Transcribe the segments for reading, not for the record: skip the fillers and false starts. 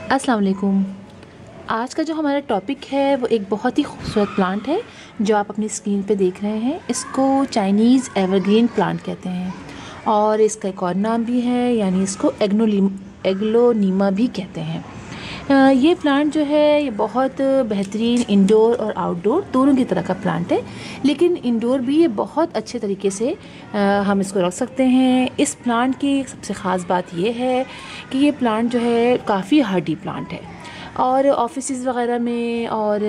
अस्सलाम वालेकुम। आज का जो हमारा टॉपिक है वो एक बहुत ही खूबसूरत प्लांट है जो आप अपनी स्क्रीन पे देख रहे हैं। इसको चाइनीज़ एवरग्रीन प्लांट कहते हैं और इसका एक और नाम भी है, यानी इसको एग्लोनीमा भी कहते हैं। ये प्लांट जो है ये बहुत बेहतरीन इंडोर और आउटडोर दोनों की तरह का प्लांट है, लेकिन इंडोर भी ये बहुत अच्छे तरीके से हम इसको रख सकते हैं। इस प्लांट की सबसे ख़ास बात ये है कि ये प्लांट जो है काफ़ी हार्डी प्लांट है और ऑफिसेज़ वग़ैरह में और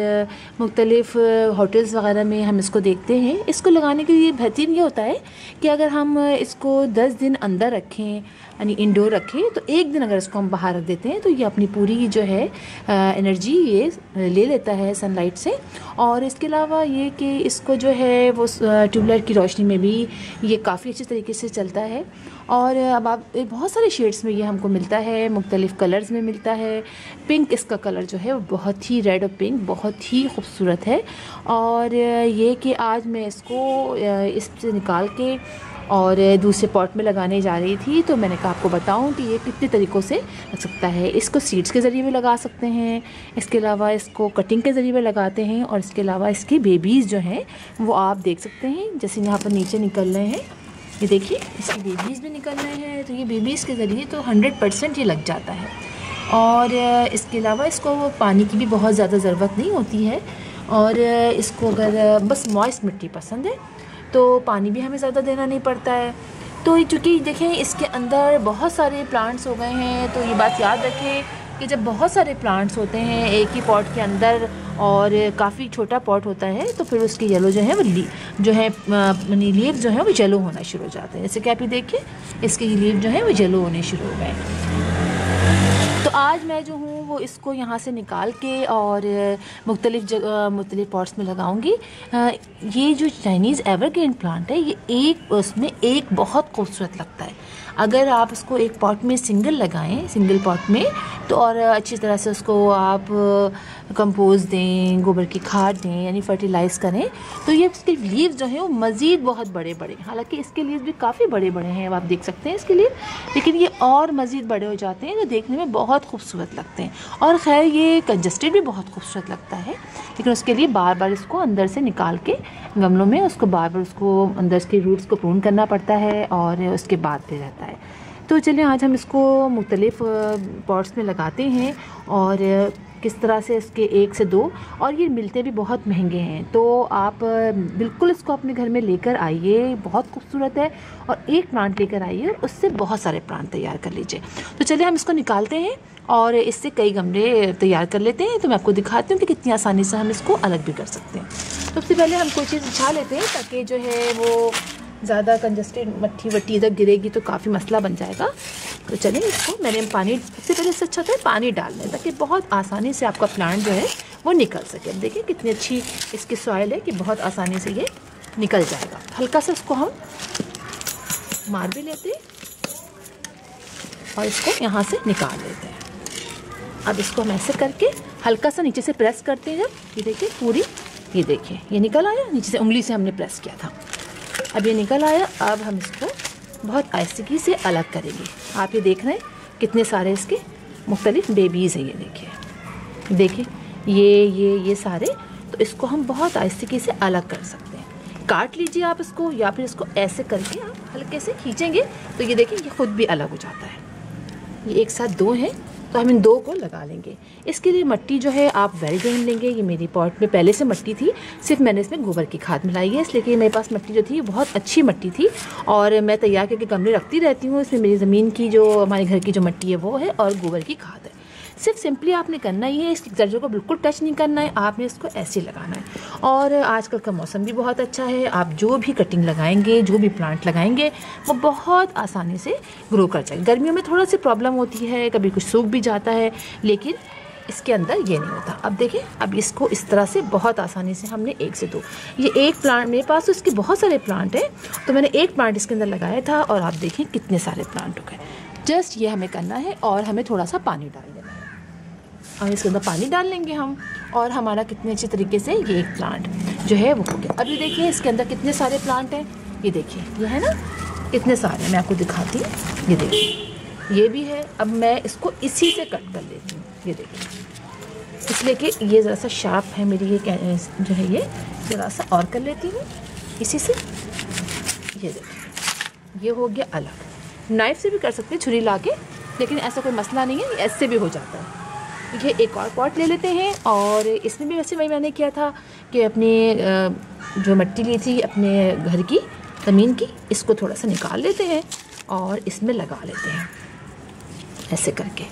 मुख्तलिफ़ होटल्स वग़ैरह में हम इसको देखते हैं। इसको लगाने के लिए बेहतरीन ये होता है कि अगर हम इसको 10 दिन अंदर रखें यानी इंडोर रखें, तो एक दिन अगर इसको हम बाहर रख देते हैं तो ये अपनी पूरी जो है एनर्जी ये ले लेता है सनलाइट से। और इसके अलावा ये कि इसको जो है वो ट्यूबलाइट की रोशनी में भी ये काफ़ी अच्छे तरीके से चलता है। और अब आप बहुत सारे शेड्स में ये हमको मिलता है, मुख्तलिफ़ कलर्स में मिलता है। पिंक इसका कलर जो है वो बहुत ही रेड और पिंक बहुत ही खूबसूरत है। और ये कि आज मैं इसको इससे निकाल के और दूसरे पॉट में लगाने जा रही थी, तो मैंने कहा आपको बताऊं कि ये कितने तरीक़ों से लग सकता है। इसको सीड्स के ज़रिए भी लगा सकते हैं, इसके अलावा इसको कटिंग के ज़रिए भी लगाते हैं, और इसके अलावा इसकी बेबीज़ जो हैं वो आप देख सकते हैं, जैसे यहाँ पर नीचे निकल रहे हैं, ये देखिए इसकी बेबीज़ भी निकल रहे हैं। तो ये बेबीज़ के ज़रिए तो 100% ये लग जाता है। और इसके अलावा इसको पानी की भी बहुत ज़्यादा ज़रूरत नहीं होती है। और इसको अगर बस मॉइस्ट मिट्टी पसंद है तो पानी भी हमें ज़्यादा देना नहीं पड़ता है। तो चूँकि देखें इसके अंदर बहुत सारे प्लांट्स हो गए हैं, तो ये बात याद रखें कि जब बहुत सारे प्लांट्स होते हैं एक ही पॉट के अंदर और काफ़ी छोटा पॉट होता है, तो फिर उसकी येलो जो है वो लीव जो है वो येलो होना शुरू हो जाते हैं। जैसे कि आप ये देखिए इसके लीव जो है वो येलो होने शुरू हो गए। तो आज मैं जो हूँ वो इसको यहाँ से निकाल के और मुख्तलिफ़ पॉट्स में लगाऊंगी। ये जो चाइनीज़ एवरग्रीन प्लांट है ये उसमें एक बहुत खूबसूरत लगता है। अगर आप इसको एक पॉट में सिंगल पॉट में, तो और अच्छी तरह से उसको आप कंपोस्ट दें, गोबर की खाद दें, यानी फर्टिलाइज़ करें, तो ये इसके लीव्स जो हैं वो मज़ीद बहुत बड़े बड़े, हालांकि इसके लीव्स भी काफ़ी बड़े बड़े हैं, अब आप देख सकते हैं इसके लीव, लेकिन ये और मज़ीद बड़े हो जाते हैं, तो देखने में बहुत खूबसूरत लगते हैं। और ख़ैर ये कंजस्टेड भी बहुत खूबसूरत लगता है, लेकिन उसके लिए बार बार इसको अंदर से निकाल के गमलों में उसको बार बार उसको अंदर के रूट्स को प्रून करना पड़ता है और उसके बाद फिर रहता है। तो चलिए आज हम इसको मुख्तलिफ़ पॉट्स में लगाते हैं और किस तरह से इसके 1 से 2, और ये मिलते भी बहुत महंगे हैं, तो आप बिल्कुल इसको अपने घर में लेकर आइए, बहुत खूबसूरत है। और एक प्लांट लेकर आइए और उससे बहुत सारे प्लांट तैयार कर लीजिए। तो चलिए हम इसको निकालते हैं और इससे कई गमले तैयार कर लेते हैं। तो मैं आपको दिखाती हूँ कि कितनी आसानी से हम इसको अलग भी कर सकते हैं। सबसे पहले हम कोई चीज़ बिछा लेते हैं ताकि जो है वो ज़्यादा कंजस्टेड मट्टी वट्टी इधर गिरेगी तो काफ़ी मसला बन जाएगा। तो चलिए इसको मैंने पानी, सबसे पहले इससे अच्छा होता है पानी डालना है ताकि बहुत आसानी से आपका प्लांट जो है वो निकल सके। अब देखिए कितनी अच्छी इसकी सॉइल है कि बहुत आसानी से ये निकल जाएगा। हल्का सा इसको हम मार भी लेते हैं और इसको यहाँ से निकाल लेते हैं। अब इसको हम ऐसे करके हल्का सा नीचे से प्रेस करते हैं। जब ये देखिए पूरी, ये देखिए ये निकल आया, नीचे से उंगली से हमने प्रेस किया था, अब ये निकल आया। अब हम इसको बहुत आहिस्ते से अलग करेंगे। आप ये देख रहे हैं कितने सारे इसके मुख्तलिफ बेबीज़ हैं, ये देखिए ये सारे। तो इसको हम बहुत आहिस्ते से अलग कर सकते हैं। काट लीजिए आप इसको, या फिर इसको ऐसे करके आप हल्के से खींचेंगे तो ये देखिए ये खुद भी अलग हो जाता है। ये एक साथ 2 हैं, तो हम इन 2 को लगा लेंगे। इसके लिए मिट्टी जो है आप वेलग्रीन लेंगे। ये मेरी पॉट में पहले से मिट्टी थी, सिर्फ मैंने इसमें गोबर की खाद मिलाई है, इसलिए कि मेरे पास मिट्टी जो थी बहुत अच्छी मिट्टी थी और मैं तैयार करके गमले रखती रहती हूँ। इसमें मेरी ज़मीन की जो हमारे घर की जो मिट्टी है वो है और गोबर की खाद है। सिर्फ सिंपली आपने करना ही है, इस जर्जर को बिल्कुल टच नहीं करना है, आपने इसको ऐसे लगाना है। और आजकल का मौसम भी बहुत अच्छा है, आप जो भी कटिंग लगाएंगे, जो भी प्लांट लगाएंगे वो बहुत आसानी से ग्रो कर जाएगा। गर्मियों में थोड़ा सी प्रॉब्लम होती है, कभी कुछ सूख भी जाता है, लेकिन इसके अंदर ये नहीं होता। अब देखिए अब इसको इस तरह से बहुत आसानी से हमने 1 से 2, ये एक प्लांट मेरे पास तो इसके बहुत सारे प्लांट हैं, तो मैंने एक प्लांट इसके अंदर लगाया था और आप देखें कितने सारे प्लांट हो गए। जस्ट ये हमें करना है और हमें थोड़ा सा पानी डाल देना है। और इसके अंदर पानी डाल लेंगे हम, और हमारा कितने अच्छे तरीके से ये एक प्लांट जो है वो हो गया। अभी देखिए इसके अंदर कितने सारे प्लांट हैं, ये देखिए ये है ना कितने सारे, मैं आपको दिखाती हूँ। ये देखिए ये भी है। अब मैं इसको इसी से कट कर लेती हूँ, ये देखिए, इसलिए कि ये ज़रा सा शार्प है मेरी ये जो है, ये ज़रा सा और कर लेती हूँ इसी से। ये देखिए, ये हो गया अलग। नाइफ़ से भी कर सकते हैं, छुरी ला के, लेकिन ऐसा कोई मसला नहीं है, ऐसे भी हो जाता है। ये एक और पॉट ले लेते हैं और इसमें भी वैसे वही मैंने किया था कि अपनी जो मिट्टी ली थी अपने घर की ज़मीन की, इसको थोड़ा सा निकाल लेते हैं और इसमें लगा लेते हैं ऐसे करके।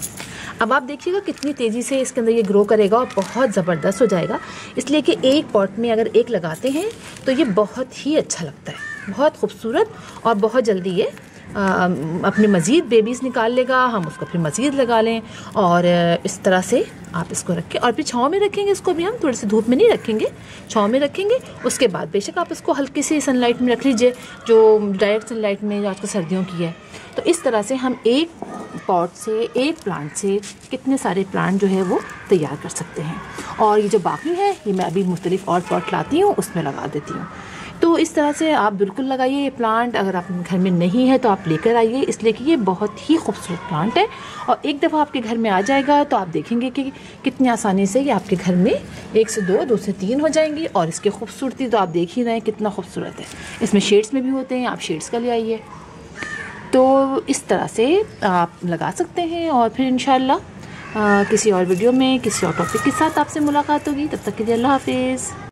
अब आप देखिएगा कितनी तेज़ी से इसके अंदर ये ग्रो करेगा और बहुत ज़बरदस्त हो जाएगा, इसलिए कि एक पॉट में अगर एक लगाते हैं तो ये बहुत ही अच्छा लगता है, बहुत खूबसूरत, और बहुत जल्दी ये अपने मज़ीद बेबीज़ निकाल लेगा। हम उसको फिर मज़ीद लगा लें और इस तरह से आप इसको रखें और फिर छाँव में रखेंगे इसको भी, हम थोड़ी सी धूप में नहीं रखेंगे, छाँव में रखेंगे। उसके बाद बेशक आप इसको हल्की सी सनलाइट में रख लीजिए, जो डायरेक्ट सनलाइट में जो आजकल सर्दियों की है। तो इस तरह से हम एक पॉट से, एक प्लांट से कितने सारे प्लांट जो है वो तैयार कर सकते हैं। और ये जो बाकी है ये मैं अभी मुख्तलिफ और पॉट लाती हूँ, उसमें लगा देती हूँ। तो इस तरह से आप बिल्कुल लगाइए ये प्लांट। अगर आप घर में नहीं है तो आप लेकर आइए, इसलिए कि ये बहुत ही खूबसूरत प्लांट है और एक दफ़ा आपके घर में आ जाएगा तो आप देखेंगे कि कितनी आसानी से ये आपके घर में 1 से 2, 2 से 3 हो जाएंगी। और इसकी खूबसूरती तो आप देख ही रहे हैं कितना खूबसूरत है। इसमें शेड्स में भी होते हैं, आप शेड्स का ले आइए। तो इस तरह से आप लगा सकते हैं और फिर इंशाल्लाह किसी और वीडियो में किसी और टॉपिक के साथ आपसे मुलाकात होगी। तब तक के लिए अल्लाह हाफिज़।